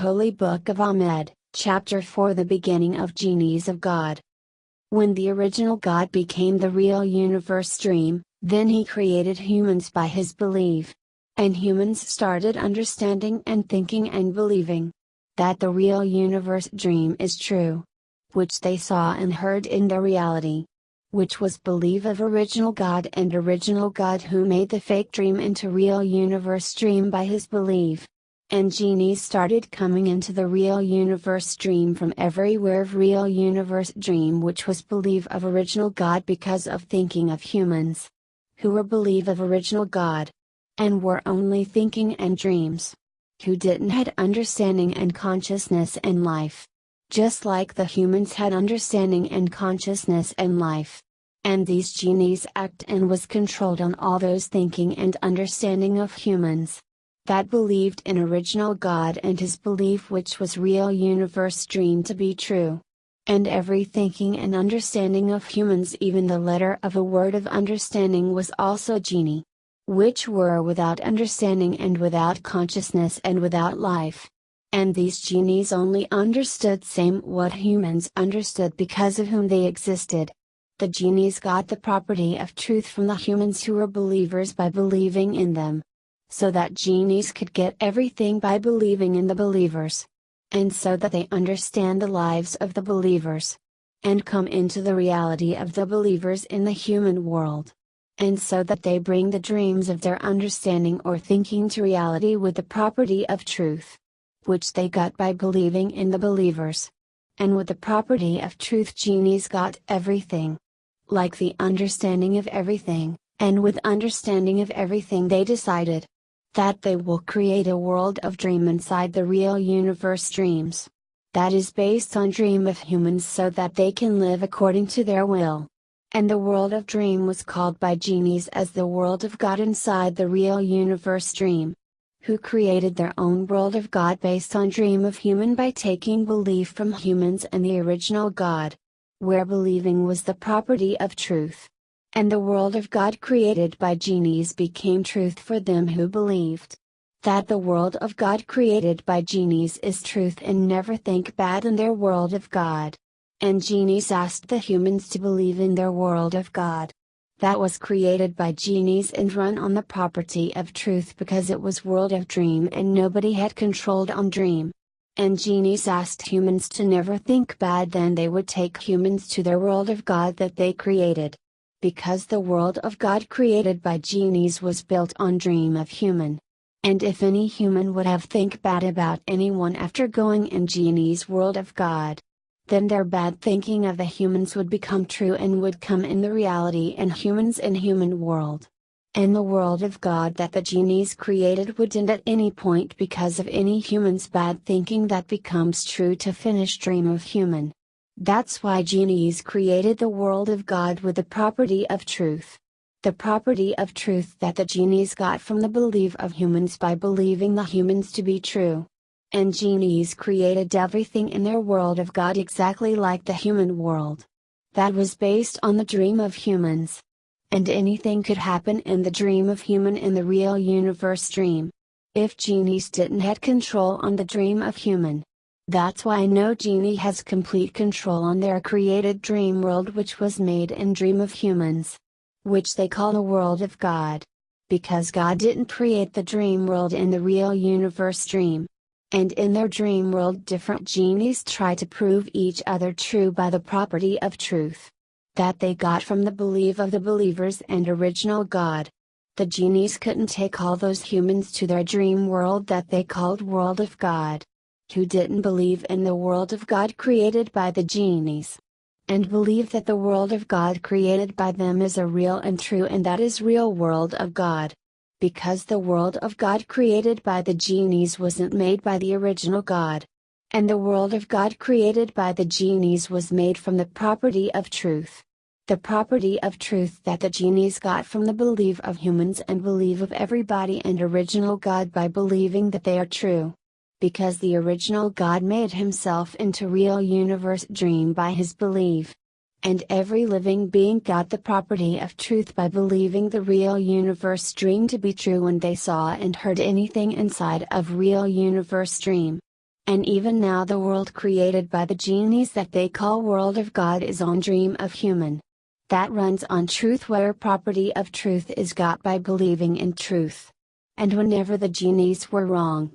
Holy Book of Ahmed, Chapter 4, The Beginning of Genies of God. When the original God became the real universe dream, then he created humans by his belief. And humans started understanding and thinking and believing that the real universe dream is true, which they saw and heard in their reality, which was belief of original God and original God who made the fake dream into real universe dream by his belief. And genies started coming into the real universe dream from everywhere of real universe dream, which was belief of original God because of thinking of humans who were believe of original God and were only thinking and dreams, who didn't had understanding and consciousness and life, just like the humans had understanding and consciousness and life. And these genies act and was controlled on all those thinking and understanding of humans that believed in original God and his belief, which was real universe dream to be true. And every thinking and understanding of humans, even the letter of a word of understanding, was also genie, which were without understanding and without consciousness and without life. And these genies only understood same what humans understood because of whom they existed. The genies got the property of truth from the humans who were believers by believing in them, so that genies could get everything by believing in the believers, and so that they understand the lives of the believers, and come into the reality of the believers in the human world, and so that they bring the dreams of their understanding or thinking to reality with the property of truth, which they got by believing in the believers. And with the property of truth genies got everything, like the understanding of everything, and with understanding of everything they decided that they will create a world of dream inside the real universe dreams, that is based on dream of humans so that they can live according to their will. And the world of dream was called by genies as the world of God inside the real universe dream, who created their own world of God based on dream of human by taking belief from humans and the original God, where believing was the property of truth. And the world of God created by genies became truth for them who believed that the world of God created by genies is truth and never think bad in their world of God. And genies asked the humans to believe in their world of God that was created by genies and run on the property of truth because it was world of dream and nobody had controlled on dream. And genies asked humans to never think bad, then they would take humans to their world of God that they created, because the world of God created by genies was built on dream of human. And if any human would have think bad about anyone after going in genies' world of God, then their bad thinking of the humans would become true and would come in the reality and humans in human world. And the world of God that the genies created would end at any point because of any human's bad thinking that becomes true to finish dream of human. That's why genies created the world of God with the property of truth. The property of truth that the genies got from the belief of humans by believing the humans to be true. And genies created everything in their world of God exactly like the human world. That was based on the dream of humans. And anything could happen in the dream of human in the real universe dream, if genies didn't have control on the dream of human. That's why no genie has complete control on their created dream world, which was made in dream of humans, which they call the world of God, because God didn't create the dream world in the real universe dream. And in their dream world different genies try to prove each other true by the property of truth that they got from the belief of the believers and original God. The genies couldn't take all those humans to their dream world that they called world of God, who didn't believe in the world of God created by the genies, and believe that the world of God created by them is a real and true, and that is real world of God, because the world of God created by the genies wasn't made by the original God, and the world of God created by the genies was made from the property of truth. The property of truth that the genies got from the belief of humans and belief of everybody and original God by believing that they are true. Because the original God made himself into real universe dream by his belief. And every living being got the property of truth by believing the real universe dream to be true when they saw and heard anything inside of real universe dream. And even now the world created by the genies that they call world of God is on dream of human. That runs on truth, where property of truth is got by believing in truth. And whenever the genies were wrong,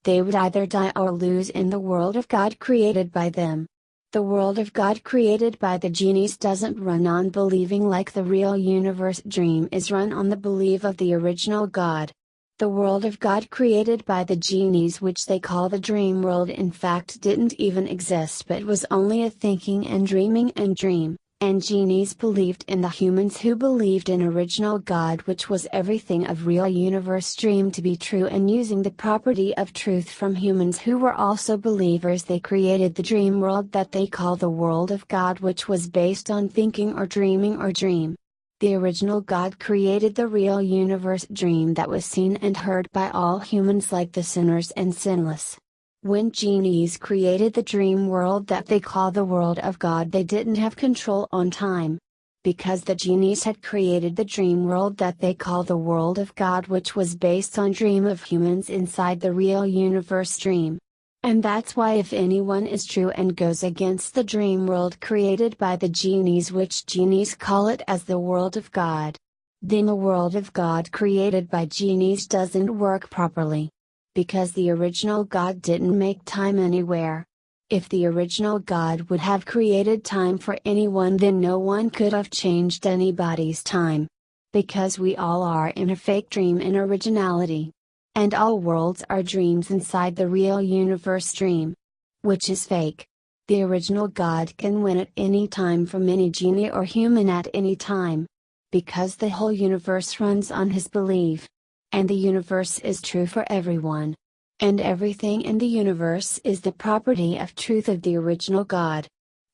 they would either die or lose in the world of God created by them. The world of God created by the genies doesn't run on believing like the real universe dream is run on the belief of the original God. The world of God created by the genies, which they call the dream world, in fact didn't even exist but was only a thinking and dreaming and dream. And genies believed in the humans who believed in original God, which was everything of real universe dream to be true, and using the property of truth from humans who were also believers, they created the dream world that they call the world of God, which was based on thinking or dreaming or dream. The original God created the real universe dream that was seen and heard by all humans like the sinners and sinless. When genies created the dream world that they call the world of God, they didn't have control on time. Because the genies had created the dream world that they call the world of God, which was based on dream of humans inside the real universe dream. And that's why if anyone is true and goes against the dream world created by the genies, which genies call it as the world of God, then the world of God created by genies doesn't work properly. Because the original God didn't make time anywhere. If the original God would have created time for anyone, then no one could have changed anybody's time. Because we all are in a fake dream in originality. And all worlds are dreams inside the real universe dream. Which is fake. The original God can win at any time from any genie or human at any time. Because the whole universe runs on his belief. And the universe is true for everyone. And everything in the universe is the property of truth of the original God.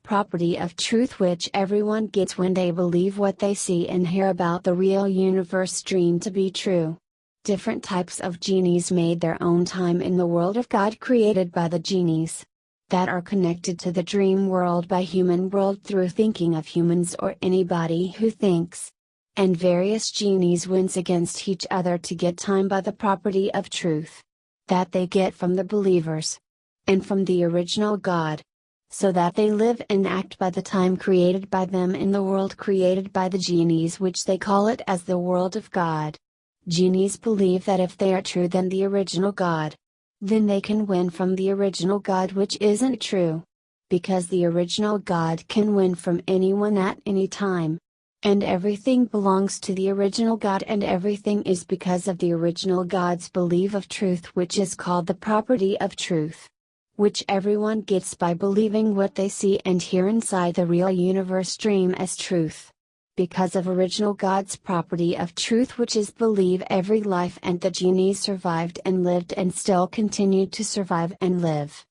Property of truth which everyone gets when they believe what they see and hear about the real universe dream to be true. Different types of genies made their own time in the world of God created by the genies. That are connected to the dream world by human world through thinking of humans or anybody who thinks. And various genies wins against each other to get time by the property of truth. That they get from the believers. And from the original God. So that they live and act by the time created by them in the world created by the genies, which they call it as the world of God. Genies believe that if they are true than the original God, then they can win from the original God, which isn't true. Because the original God can win from anyone at any time. And everything belongs to the original God, and everything is because of the original God's belief of truth, which is called the property of truth. Which everyone gets by believing what they see and hear inside the real universe dream as truth. Because of original God's property of truth, which is believe every life, and the genies survived and lived and still continue to survive and live.